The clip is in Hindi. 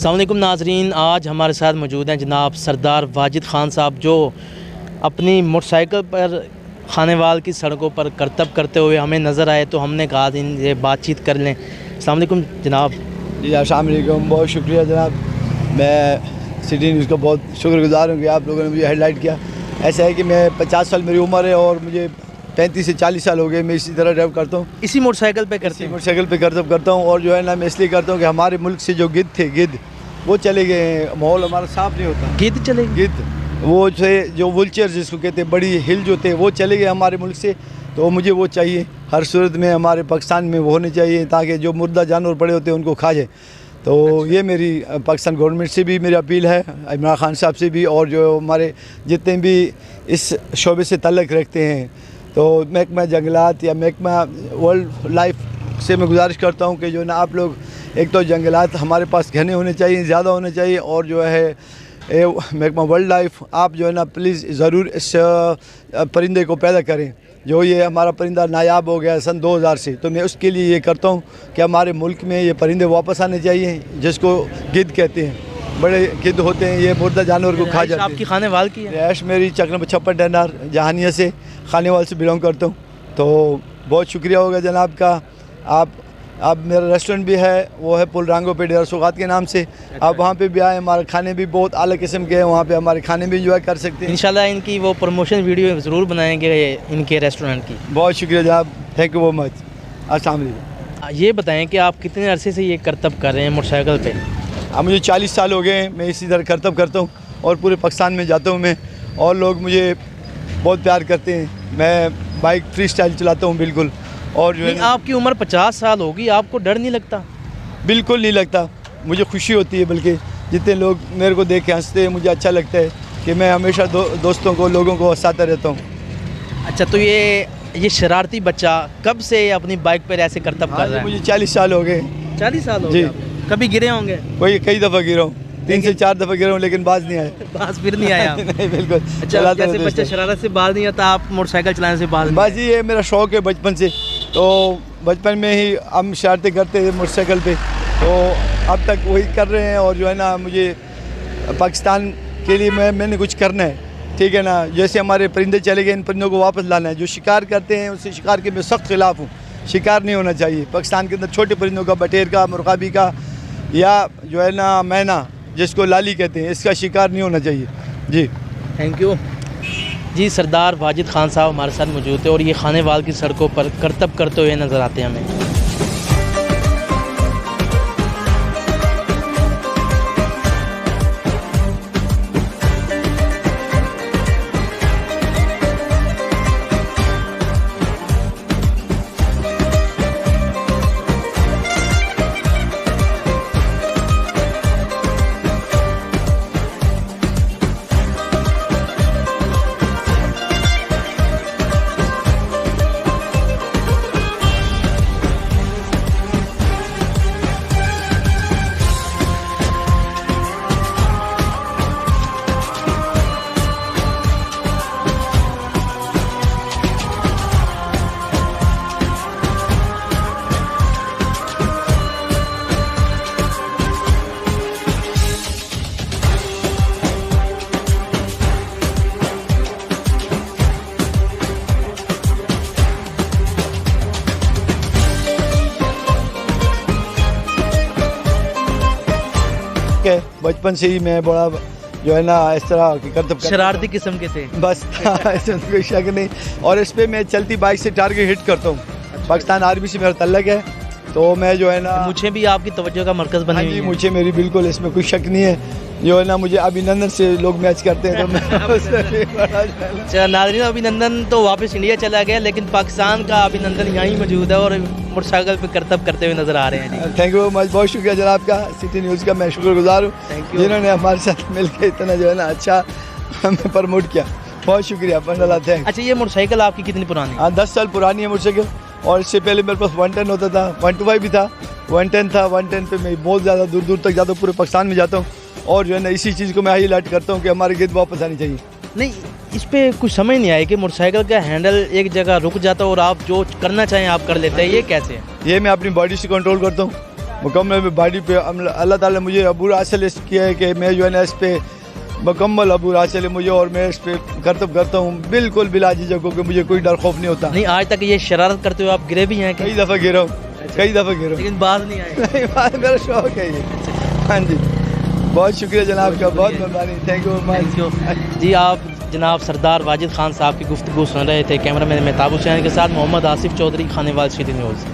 अस्सलाम वालेकुम नाजरीन, आज हमारे साथ मौजूद हैं जनाब सरदार वाजिद ख़ान साहब, जो अपनी मोटरसाइकिल पर खानेवाल की सड़कों पर करतब करते हुए हमें नज़र आए, तो हमने कहा इनसे बातचीत कर लें। अस्सलाम वालेकुम जनाब। जी अस्सलाम वालेकुम, बहुत शुक्रिया जनाब। मैं सिटी न्यूज़ का बहुत शुक्रगुजार हूँ कि आप लोगों ने मुझे हेडलाइट किया। ऐसा है कि मैं 50 साल मेरी उम्र है और मुझे 35 से 40 साल हो गए मैं इसी तरह ड्राइव करता हूँ। इसी मोटरसाइकिल पे करते हैं? मोटरसाइकिल पे करतब करता हूँ और जो है ना मैं इसलिए करता हूँ कि हमारे मुल्क से जो गिद्ध थे, गिद्ध वो चले गए हैं, माहौल हमारा साफ नहीं होता। गिद्ध चले गए? गिद्ध वो थे जो वुलचर जिसको कहते हैं, बड़ी हिल जो थे वो चले गए हमारे मुल्क से, तो मुझे वो चाहिए हर सूरत में हमारे पाकिस्तान में वो होने चाहिए ताकि जो मुर्दा जानवर पड़े होते हैं उनको खा जाए। तो ये मेरी पाकिस्तान गवर्नमेंट से भी मेरी अपील है, इमरान खान साहब से भी, और जो हमारे जितने भी इस शोबे से ताल्लुक़ रखते हैं, तो महकमा जंगलात या महकमा वाइल्ड लाइफ से मैं गुजारिश करता हूँ कि जो ना आप लोग एक तो जंगलात हमारे पास घने होने चाहिए, ज़्यादा होने चाहिए, और जो है महकमा वाइल्ड लाइफ आप जो है ना प्लीज़ ज़रूर इस परिंदे को पैदा करें। जो ये हमारा परिंदा नायाब हो गया सन 2000 से, तो मैं उसके लिए ये करता हूँ कि हमारे मुल्क में ये परिंदे वापस आने चाहिए, जिसको गिद्ध कहते हैं। बड़े गिद्ध होते हैं, ये मुर्दा जानवर को खा जाते हैं। आपकी खानेवाल की है? रैश मेरी चक्र 56 डनार जहानिया से, खानेवाल से बिलोंग करता हूँ। तो बहुत शुक्रिया होगा जनाब का। आप मेरा रेस्टोरेंट भी है, वो है पुल रांगो पे डेरा सौगात के नाम से। आप वहाँ पे भी आए, हमारे खाने भी बहुत आला किस्म के हैं, वहाँ पे हमारे खाने भी इंजॉय कर सकते हैं। इंशाल्लाह इनकी वो प्रमोशन वीडियो ज़रूर बनाएंगे इनके रेस्टोरेंट की। बहुत शुक्रिया जनाब, थैंक यू बहुत मच। अस्सलाम वालेकुम। ये बताएं कि आप कितने अरसे से ये करतब कर रहे हैं मोटरसाइकिल पे? अब मुझे 40 साल हो गए हैं, मैं इसी तरह करतब करता हूँ और पूरे पाकिस्तान में जाता हूँ मैं, और लोग मुझे बहुत प्यार करते हैं। मैं बाइक फ्री स्टाइल चलाता हूँ बिल्कुल। और जो है आपकी उम्र 50 साल होगी, आपको डर नहीं लगता? बिल्कुल नहीं लगता, मुझे खुशी होती है, बल्कि जितने लोग मेरे को देख के हंसते हैं मुझे अच्छा लगता है कि मैं हमेशा दोस्तों को, लोगों को हंसाता रहता हूँ। अच्छा, तो ये शरारती बच्चा कब से अपनी बाइक पर ऐसे करतब कर रहा है? मुझे 40 साल हो गए। 40 साल हो जी। गए? कभी गिरे होंगे? वही कई दफ़ा गिरा हूँ, 3 से 4 दफ़ा गिरा हूँ, लेकिन बाज नहीं आया। बाज फिर नहीं आया? नहीं बिल्कुल। अच्छा, जैसे बच्चा शरारत से बाज नहीं आता, आप मोटरसाइकिल चलाने से बाज? बाजी ये मेरा शौक़ है बचपन से, तो बचपन में ही हम शरारतें करते थे मोटरसाइकिल पे, तो अब तक वही कर रहे हैं। और जो है ना मुझे पाकिस्तान के लिए मैंने कुछ करना है, ठीक है ना। जैसे हमारे परिंदे चले गए, इन परिंदों को वापस लाना है। जो शिकार करते हैं उससे शिकार के मैं सख्त खिलाफ़ हूँ। शिकार नहीं होना चाहिए पाकिस्तान के अंदर, छोटे परिंदों का, बटेर का, मुर्गाबी का, या जो है ना मैना जिसको लाली कहते हैं, इसका शिकार नहीं होना चाहिए। जी थैंक यू जी। सरदार वाजिद ख़ान साहब हमारे साथ मौजूद थे और ये खानेवाल की सड़कों पर करतब करते हुए नज़र आते हैं हमें। बचपन से ही मैं बड़ा जो है ना इस तरह की करतब शरारती किस्म के थे बस। इसमें कोई शक नहीं। और इस पे मैं चलती बाइक से टारगेट हिट करता हूँ। पाकिस्तान आर्मी से मेरा तल्लक है, तो मैं जो है ना, मुझे भी आपकी तवज्जो का मरकज़ बनी हुई है। मुझे मेरी बिल्कुल इसमें कोई शक नहीं है। जो है ना मुझे अभिनंदन से लोग मैच करते हैं, तो मैं अच्छा नाज़रीन, अभिनंदन तो वापस इंडिया चला गया, लेकिन पाकिस्तान का अभिनंदन यहीं मौजूद है और मोटरसाइकिल पे करतब करते हुए नज़र आ रहे हैं। थैंक यू मच, बहुत शुक्रिया जनाब का, सिटी न्यूज़ का मैं शुक्रगुजार हूँ जिन्होंने हमारे साथ मिलकर इतना जो है ना अच्छा हमें प्रमोट किया। बहुत शुक्रिया, थैंक। अच्छा, ये मोटरसाइकिल आपकी कितनी पुरानी? हाँ 10 साल पुरानी है मोटरसाइकिल, और इससे पहले मेरे पास 110 होता था, 125 भी था, 110 था। 110 पे मैं बहुत ज़्यादा दूर दूर तक जाता हूँ, पूरे पाकिस्तान में जाता हूँ, और जो है ना इसी चीज़ को मैं हाईलाइट करता हूँ कि हमारे गिद्ध वापस आनी चाहिए। नहीं, इस पे कुछ समझ नहीं आया कि मोटरसाइकिल का हैंडल एक जगह रुक जाता है और आप जो करना चाहें आप कर लेते हैं, ये कैसे? ये मैं अपनी बॉडी से कंट्रोल करता हूँ। मुकम्मल बॉडी पे अल्लाह ताला मुझे अबूर हासिल इस किया है कि मैं जो है ना इस पे मुकम्मल अबूर हासिल है मुझे, और मैं इस पे करतब करता हूँ बिल्कुल बिला झिझक को, कि मुझे कोई डर खौफ नहीं होता। नहीं, आज तक ये शरारत करते हुए आप गिरे भी हैं कई दफ़ा गिरा हूँ, कई दफ़ा गिरा हूँ, लेकिन बाहर नहीं आए। नहीं बात मेरा शौक है ये। हाँ जी, बहुत शुक्रिया जनाब का, बहुत मेहरबानी, थैंक यू थैंक यू जी। आप जनाब सरदार वाजिद खान साहब की गुफ्तगू सुन रहे थे। कैमरा मैन मेहताब हुसैन के साथ मोहम्मद आसिफ चौधरी, खानेवाल सिटी न्यूज़।